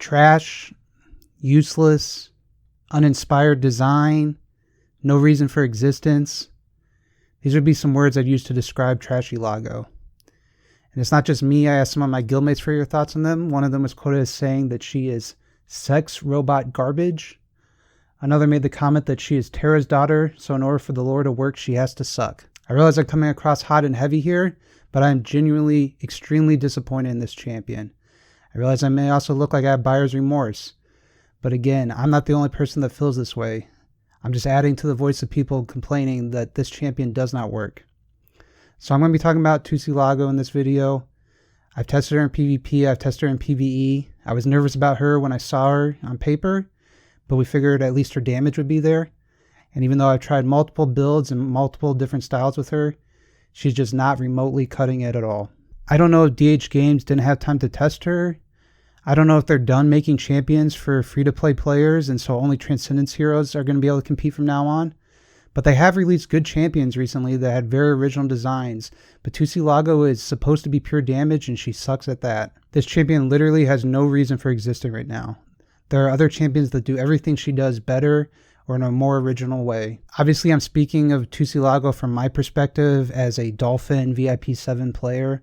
trash, useless, uninspired design, no reason for existence. These would be some words I'd use to describe Trashillago. And it's not just me. I asked some of my guildmates for your thoughts on them. One of them was quoted as saying that she is sex robot garbage. Another made the comment that she is Terra's daughter, so in order for the lore to work, she has to suck. I realize I'm coming across hot and heavy here, but I'm genuinely extremely disappointed in this champion. I realize I may also look like I have buyer's remorse, but again, I'm not the only person that feels this way. I'm just adding to the voice of people complaining that this champion does not work. So I'm going to be talking about Tussilago in this video. I've tested her in PvP, I've tested her in PvE. I was nervous about her when I saw her on paper, but we figured at least her damage would be there. And even though I've tried multiple builds and multiple different styles with her, she's just not remotely cutting it at all. I don't know if DH Games didn't have time to test her. I don't know if they're done making champions for free-to-play players, and so only Transcendence Heroes are going to be able to compete from now on. But they have released good champions recently that had very original designs. But Tussilago is supposed to be pure damage, and she sucks at that. This champion literally has no reason for existing right now. There are other champions that do everything she does better or in a more original way. Obviously, I'm speaking of Tussilago from my perspective as a Dolphin VIP 7 player,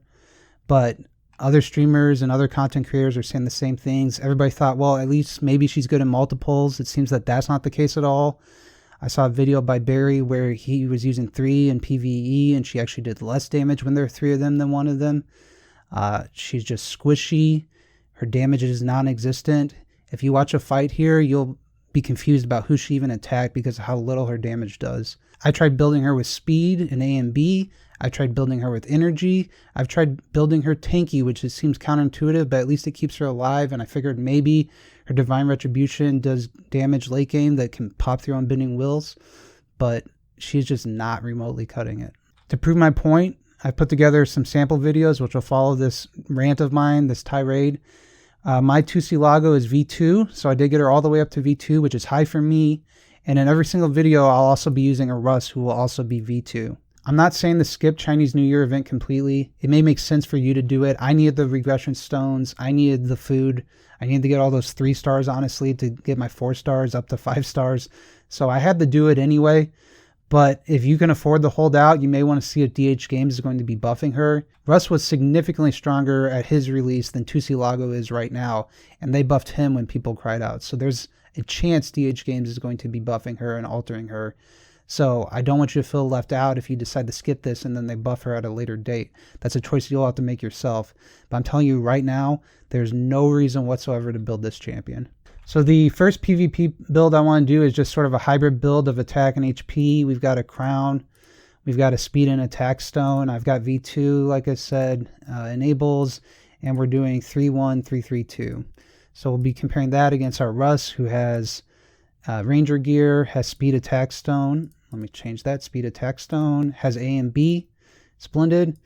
but other streamers and other content creators are saying the same things. Everybody thought, well, at least maybe she's good in multiples. It seems that that's not the case at all. I saw a video by Barry where he was using 3 in PvE, and she actually did less damage when there were 3 of them than 1 of them. She's just squishy. Her damage is non-existent. If you watch a fight here, you'll be confused about who she even attacked because of how little her damage does. I tried building her with speed and A and B. I tried building her with energy. I've tried building her tanky, which just seems counterintuitive, but at least it keeps her alive, and I figured maybe her Divine Retribution does damage late game that can pop through unbending wills, but she's just not remotely cutting it. To prove my point, I've put together some sample videos which will follow this rant of mine, this tirade. My Tussilago is V2, so I did get her all the way up to V2, which is high for me. And in every single video, I'll also be using a Russ, who will also be V2. I'm not saying to skip Chinese New Year event completely. It may make sense for you to do it. I needed the regression stones. I needed the food. I needed to get all those 3 stars, honestly, to get my 4 stars up to 5 stars. So I had to do it anyway. But if you can afford to hold out, you may want to see if DH Games is going to be buffing her. Russ was significantly stronger at his release than Tussilago is right now, and they buffed him when people cried out. So there's a chance DH Games is going to be buffing her and altering her. So I don't want you to feel left out if you decide to skip this and then they buff her at a later date. That's a choice you'll have to make yourself. But I'm telling you right now, there's no reason whatsoever to build this champion. So the first PvP build I want to do is just sort of a hybrid build of attack and HP. We've got a crown. We've got a speed and attack stone. I've got V2, like I said, enables, and we're doing 3-1, 3-3-2. So we'll be comparing that against our Russ, who has Ranger gear, has speed attack stone. Let me change that. Speed attack stone, has A and B, splendid,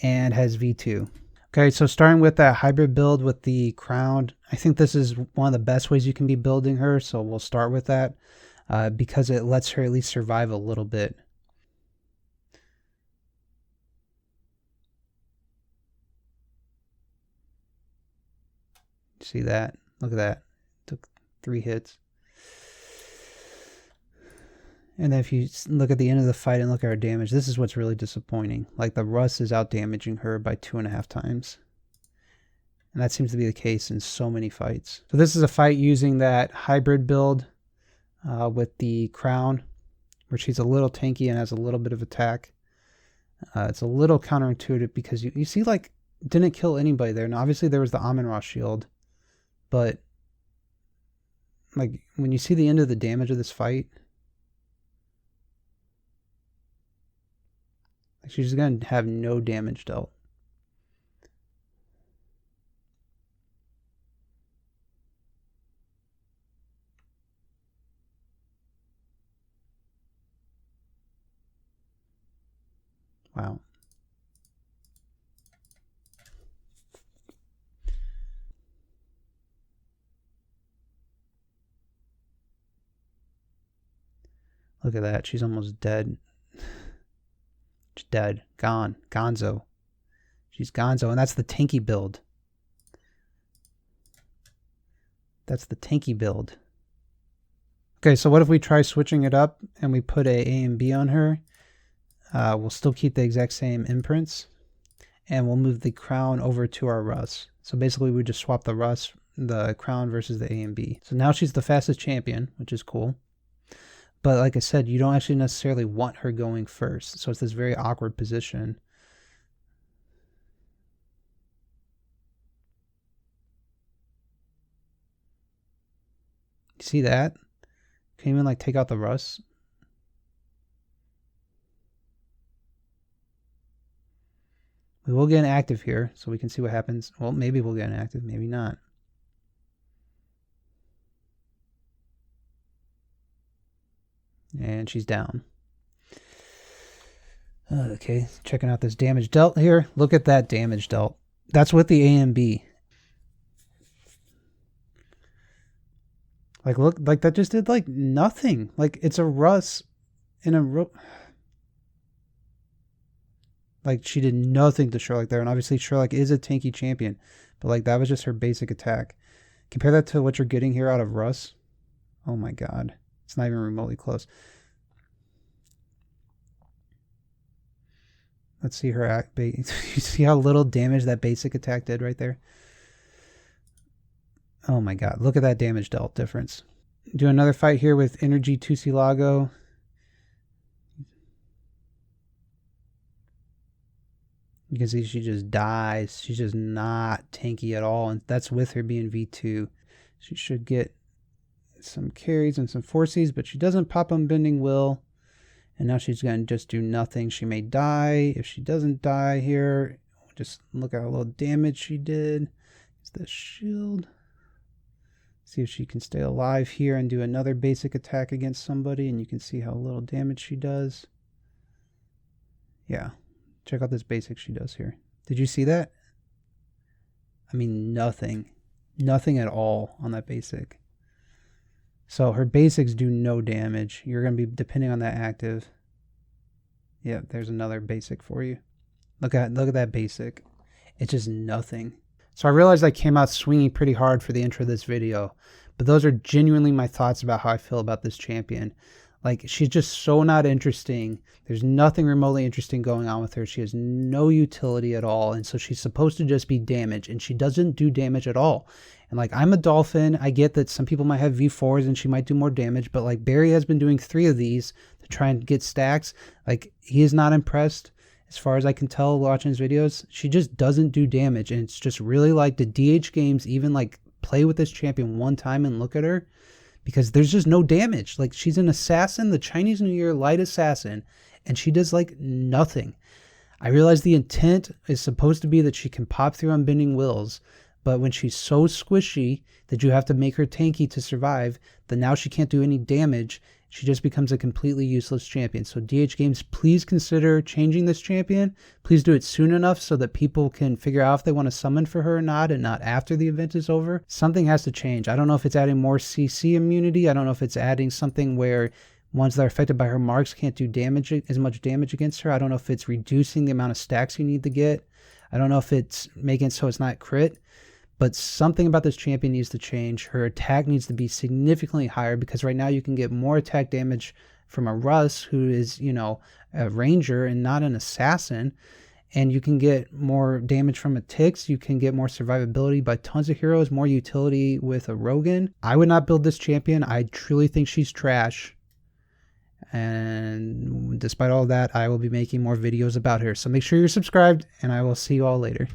and has V2. Okay, so starting with that hybrid build with the crown, I think this is one of the best ways you can be building her, so we'll start with that because it lets her at least survive a little bit. See that? Look at that. Took 3 hits. And then if you look at the end of the fight and look at her damage, this is what's really disappointing. Like the Russ is out damaging her by 2.5 times. And that seems to be the case in so many fights. So this is a fight using that hybrid build with the crown, where she's a little tanky and has a little bit of attack. It's a little counterintuitive because you see, like, didn't kill anybody there. Now obviously there was the Amun-Ra shield, but like when you see the end of the damage of this fight, she's going to have no damage dealt. Wow. Look at that. She's almost dead. She's dead. Gone. Gonzo. She's gonzo. And that's the tanky build. That's the tanky build. Okay, so what if we try switching it up and we put a and B on her? We'll still keep the exact same imprints, and we'll move the crown over to our Russ. So basically we just swap the crown versus the A and B. So now she's the fastest champion, which is cool. But like I said, you don't actually necessarily want her going first. So it's this very awkward position. You see that? Can you even like take out the Russ? We will get an active here, so we can see what happens. Well, maybe we'll get an active, maybe not. And she's down. Okay, checking out this damage dealt here. Look at that damage dealt. That's with the A and B. Like, look, like that just did like nothing. Like, it's a Russ in a like, she did nothing to Sherlock there. And obviously Sherlock is a tanky champion, but like that was just her basic attack. Compare that to what you're getting here out of Russ. Oh my god. It's not even remotely close. Let's see her act. You see how little damage that basic attack did right there? Oh my god. Look at that damage dealt difference. Do another fight here with Energy Tussilago. You can see she just dies. She's just not tanky at all. And that's with her being V2. She should get some carries and some forces, but she doesn't pop Unbending Will. And now she's going to just do nothing. She may die. If she doesn't die here, just look at how little damage she did. It's the shield. See if she can stay alive here and do another basic attack against somebody. And you can see how little damage she does. Yeah. Check out this basic she does here. Did you see that? I mean, nothing. Nothing at all on that basic. So her basics do no damage. You're going to be depending on that active. Yeah, there's another basic for you. Look at that basic. It's just nothing. So I realized I came out swinging pretty hard for the intro of this video, but those are genuinely my thoughts about how I feel about this champion. Like, she's just so not interesting. There's nothing remotely interesting going on with her. She has no utility at all. And so she's supposed to just be damage, and she doesn't do damage at all. And like, I'm a dolphin. I get that some people might have V4s and she might do more damage, but like Barry has been doing 3 of these to try and get stacks. Like, he is not impressed as far as I can tell watching his videos. She just doesn't do damage. And it's just really like, the DH games even like play with this champion one time and look at her? Because there's just no damage. Like, she's an assassin, the Chinese New Year light assassin, and she does like nothing. I realize the intent is supposed to be that she can pop through Unbending Wills, but when she's so squishy that you have to make her tanky to survive, then now she can't do any damage. She just becomes a completely useless champion. So DH Games, please consider changing this champion. Please do it soon enough so that people can figure out if they want to summon for her or not, and not after the event is over. Something has to change. I don't know if it's adding more CC immunity. I don't know if it's adding something where ones that are affected by her marks can't do damage, as much damage against her. I don't know if it's reducing the amount of stacks you need to get. I don't know if it's making it so it's not crit. But something about this champion needs to change. Her attack needs to be significantly higher, because right now you can get more attack damage from a Russ, who is, you know, a ranger and not an assassin. And you can get more damage from a Tix. You can get more survivability by tons of heroes, more utility with a Rogan. I would not build this champion. I truly think she's trash. And despite all that, I will be making more videos about her. So make sure you're subscribed, and I will see you all later.